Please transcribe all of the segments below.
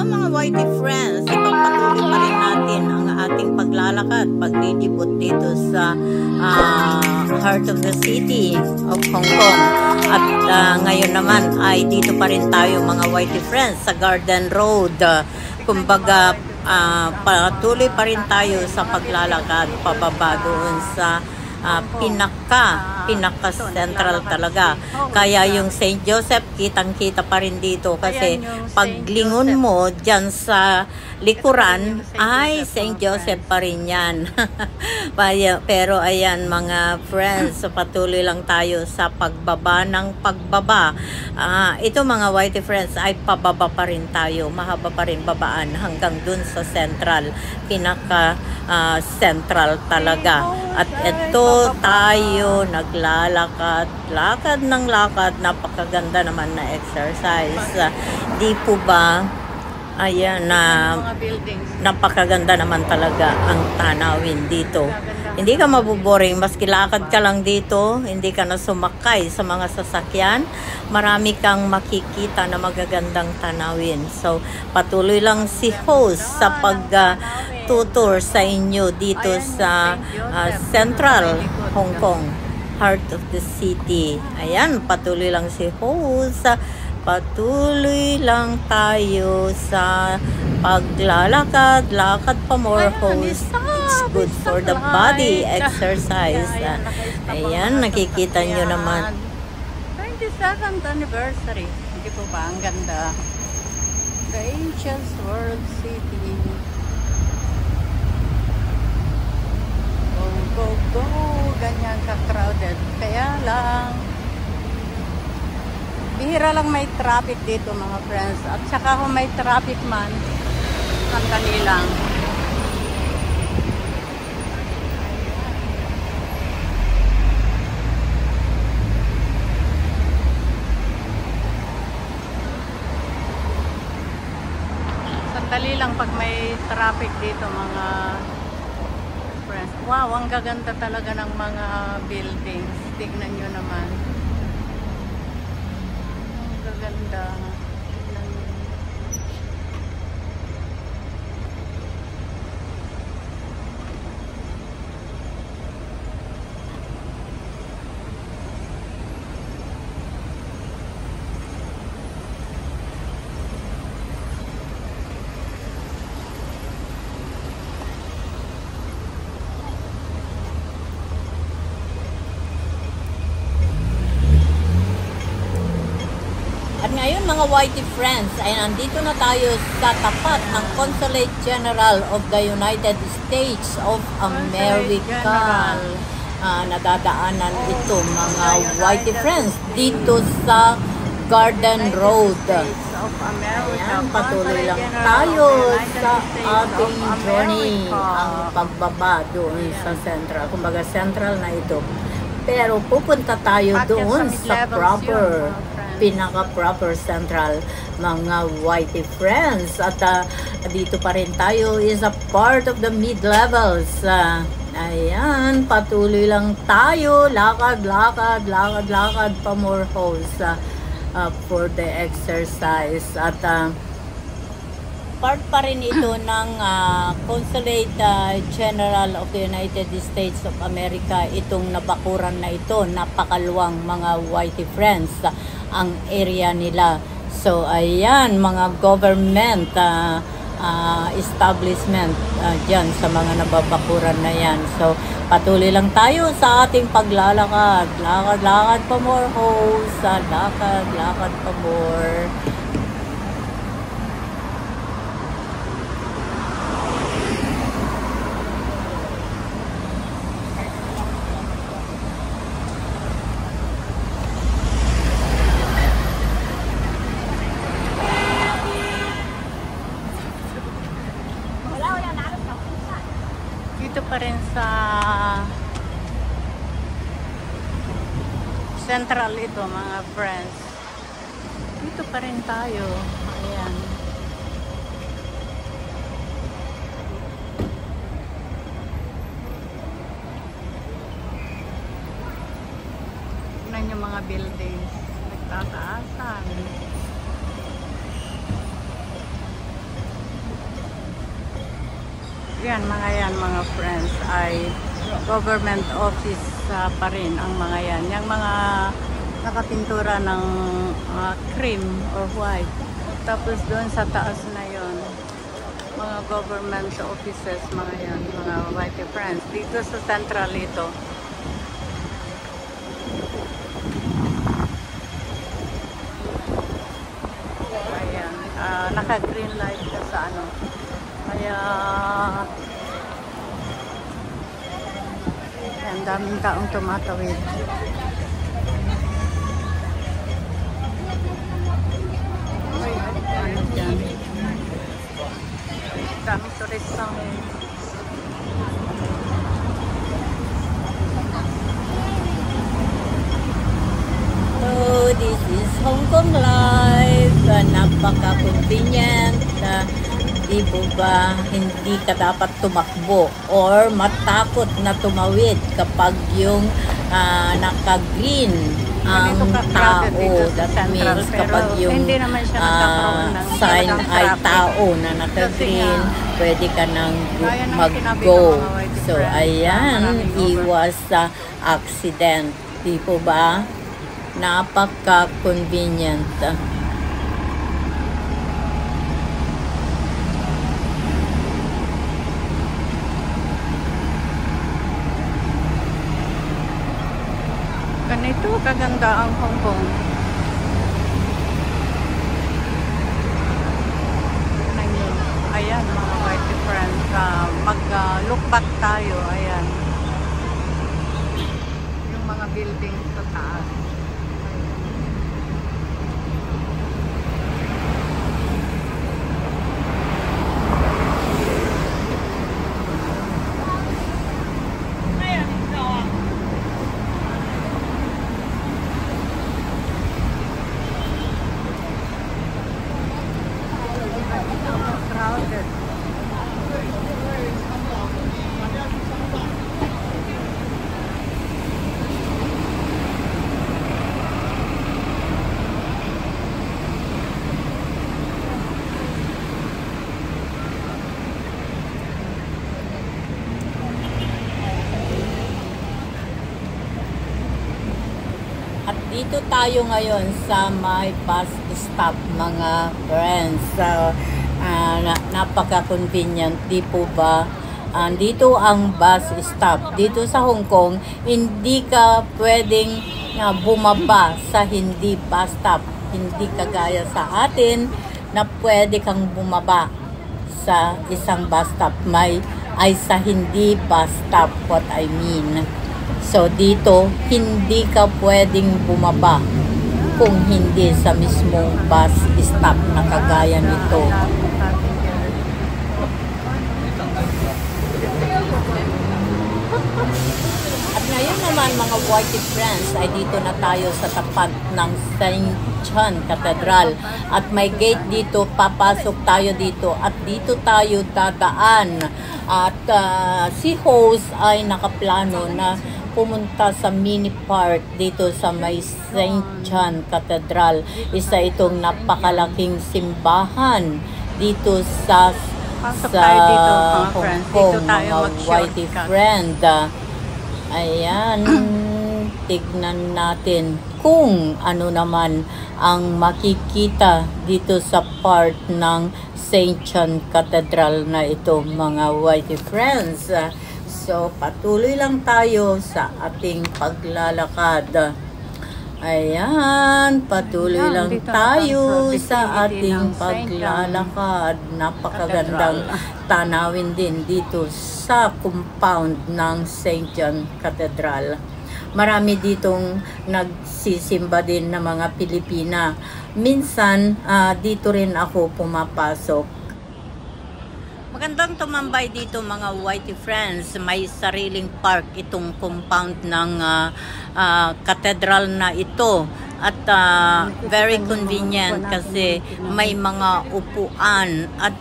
mga whitey friends, ipagpatuloy pa rin natin ang ating paglalakad, paglilibot dito sa heart of the city of Hong Kong. At ngayon naman ay dito pa rin tayo mga whitey friends sa Garden Road. Kumbaga patuloy pa rin tayo sa paglalakad pababa doon sa pinaka central talaga. Kaya yung St. Joseph kitang-kita pa rin dito kasi paglingon mo dyan sa likuran ay St. Joseph pa rin yan. Pero ayan mga friends, so patuloy lang tayo sa pagbaba ng pagbaba. Ito mga whitey friends ay pababa pa rin tayo, mahaba pa rin babaan hanggang dun sa central, pinaka central talaga. At ito tayo naglalakad, lakad ng lakad, napakaganda naman na exercise. Di po ba? Ayan na napakaganda naman talaga ang tanawin dito. Hindi ka mabuboring, maski lakad ka lang dito, hindi ka na sumakay sa mga sasakyan, marami kang makikita na magagandang tanawin. So patuloy lang si host sa pag-tutor sa inyo dito sa Central Hong Kong, heart of the city. Ayan, patuloy lang si host. Patuloy lang tayo sa paglalakad, lakad pa more host. It's good for the body exercise. Ayan, nakikita nyo naman. 22nd anniversary. Hindi po ba? Ang ganda. The ancient world city. Go, go, go. Ganyan ka-crowded. Kaya lang, bihira lang may traffic dito mga friends. At saka kung may traffic man, sandali lang. Sandali lang pag may traffic dito mga friends. Wow, ang gaganda talaga ng mga buildings. Tignan nyo naman. Ganda. Ngayon mga whitey friends, ay nandito na tayo sa tapat ng Consulate General of the United States of America. Nadadaanan ito mga whitey friends dito sa Garden Road. Ayan, patuloy lang tayo sa ating journey, ang pagbaba doon sa central. Kumbaga central na ito. Pero pupunta tayo doon sa proper, pinaka-proper central mga whitey friends. At dito pa rin tayo is a part of the mid-levels. Ayan, patuloy lang tayo, lakad pa more holes for the exercise. At part pa rin ito ng Consulate General of the United States of America, itong nabakuran na ito, napakaluwang mga whitey friends ang area nila. So ayan, mga government establishment dyan sa mga nababakuran na yan. So patuloy lang tayo sa ating paglalakad, lakad pa more holes, lakad pa more. Dito pa rin sa central ito mga friends. Dito pa rin tayo. Ayan. Tignan yung mga buildings. Nagtataasan. yan mga friends ay government office pa rin ang mga yan. Yung mga nakapintura ng cream or white. Tapos doon sa taas na yon mga government offices, mga yan, mga white friends. Dito sa central ito. Ayan, naka-green light ka sa ano. Kaya ang daming taong tumatawid. Ano dyan? Daming turista ngayon. So, this is Hong Kong Live. Napaka-convenient. Di po ba hindi ka dapat tumakbo or matakot na tumawid kapag yung naka-green ang tao. That means kapag yung sign ay tao na naka-green, pwede ka nang mag-go. So, ayan, iwas sa accident. Di po ba? Napaka-convenient. Ganito kaganda ang Hong Kong. Ayan mga white friends, mag-look back tayo. Ayan yung mga building sa taas. At dito tayo ngayon sa my bus stop, mga friends. Napaka-convenient, di po ba? Dito ang bus stop. Dito sa Hong Kong, hindi ka pwedeng bumaba sa hindi bus stop. Hindi kagaya sa atin na pwede kang bumaba sa isang bus stop. Ay sa hindi bus stop, what I mean. So dito, hindi ka pwedeng bumaba kung hindi sa mismong bus stop na kagaya nito. At ngayon naman mga white friends, ay dito na tayo sa tapat ng St. John Cathedral. At may gate dito, papasok tayo dito at dito tayo dadaan. At si host ay nakaplano na pumunta sa mini park dito sa may St. John Cathedral. Isa itong napakalaking simbahan dito sa Hong Kong, mga whitey friend. Ayan, tignan natin kung ano naman ang makikita dito sa part ng St. John Cathedral na ito, mga whitey friends. So, patuloy lang tayo sa ating paglalakad. Ayan, patuloy lang tayo sa ating paglalakad. Napakagandang tanawin din dito sa compound ng St. John Cathedral. Marami ditong nagsisimba din na mga Pilipina. Minsan, dito rin ako pumapasok. Magandang tumambay dito mga whitey friends. May sariling park itong compound ng cathedral na ito. At very convenient kasi may mga upuan at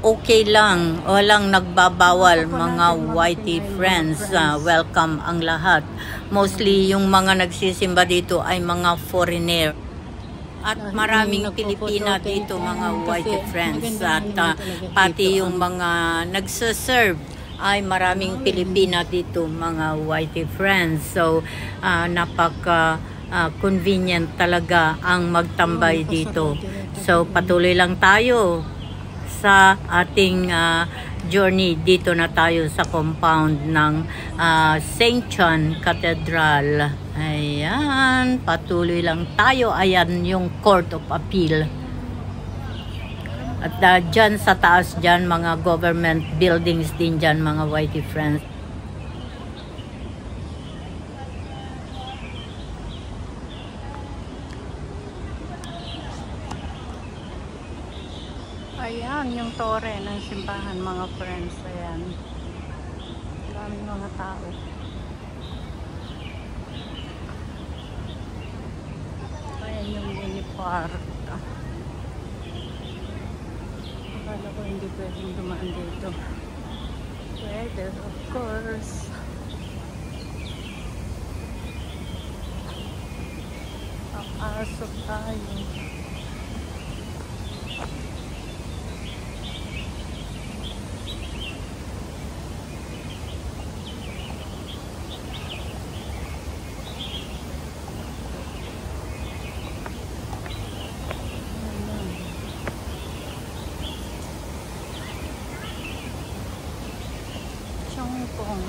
okay lang. Walang nagbabawal mga whitey friends. Welcome ang lahat. Mostly yung mga nagsisimba dito ay mga foreigner. At maraming Pilipina dito, mga whitey friends. At pati yung mga nagsaserve ay maraming Pilipina dito, mga whitey friends. So, convenient talaga ang magtambay dito. So, patuloy lang tayo sa ating journey. Dito na tayo sa compound ng St. John Cathedral. Ayan, patuloy lang tayo. Ayan yung Court of Appeal. At dyan sa taas dyan, mga government buildings din dyan, mga whitey friends. Ayan, yung tore ng simbahan, mga friends. Ayan. Maraming mga tao. Ayan yung mini park. Akala ko hindi pwedeng dumaan dito. Pwede, of course. Papasok tayo. Chongpong.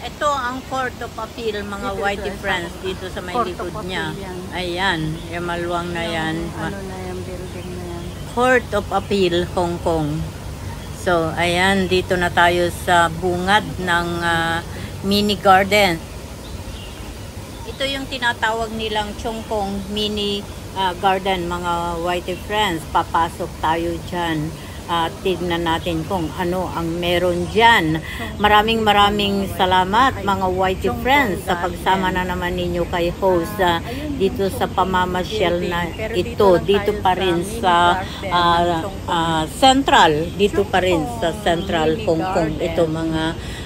Ito ang Court of Appeal, mga Dito whitey ito, friends, dito sa may Court likod of niya. Appeal yan. Ayan, yung maluwang na yan. Ano na yung building na yan. Court of Appeal, Hong Kong. So, ayan, dito na tayo sa bungad ng mini garden. Ito yung tinatawag nilang Chongpong mini garden, mga whitey friends. Papasok tayo dyan. Tignan natin kung ano ang meron dyan. Maraming salamat, mga whitey friends, sa pagsama na naman ninyo kay host dito sa pamamasyal na ito. Dito pa rin sa Central. Dito pa rin sa Central Hong Kong. Ito, mga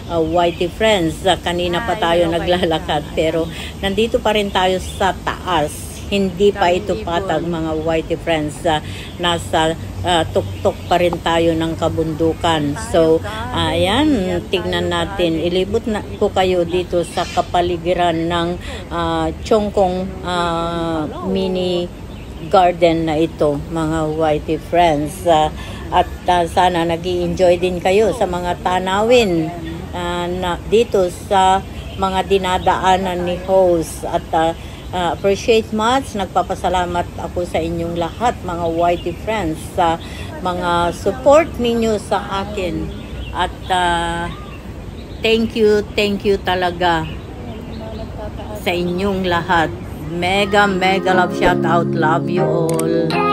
whitey friends. Kanina pa tayo naglalakad, pero nandito pa rin tayo sa taas. Hindi pa ito patag, mga whitey friends. Nasa tuktok pa rin tayo ng kabundukan. So, ayan, tignan natin. Ilibot na ko kayo dito sa kapaligiran ng Chongpong mini garden na ito, mga whitey friends. At sana nag-i-enjoy din kayo sa mga tanawin dito sa mga dinadaanan ni host. At appreciate much. Nagpapasalamat ako sa inyong lahat, mga whitey friends, sa mga support ninyo sa akin. At thank you talaga sa inyong lahat. Mega love shout out. Love you all.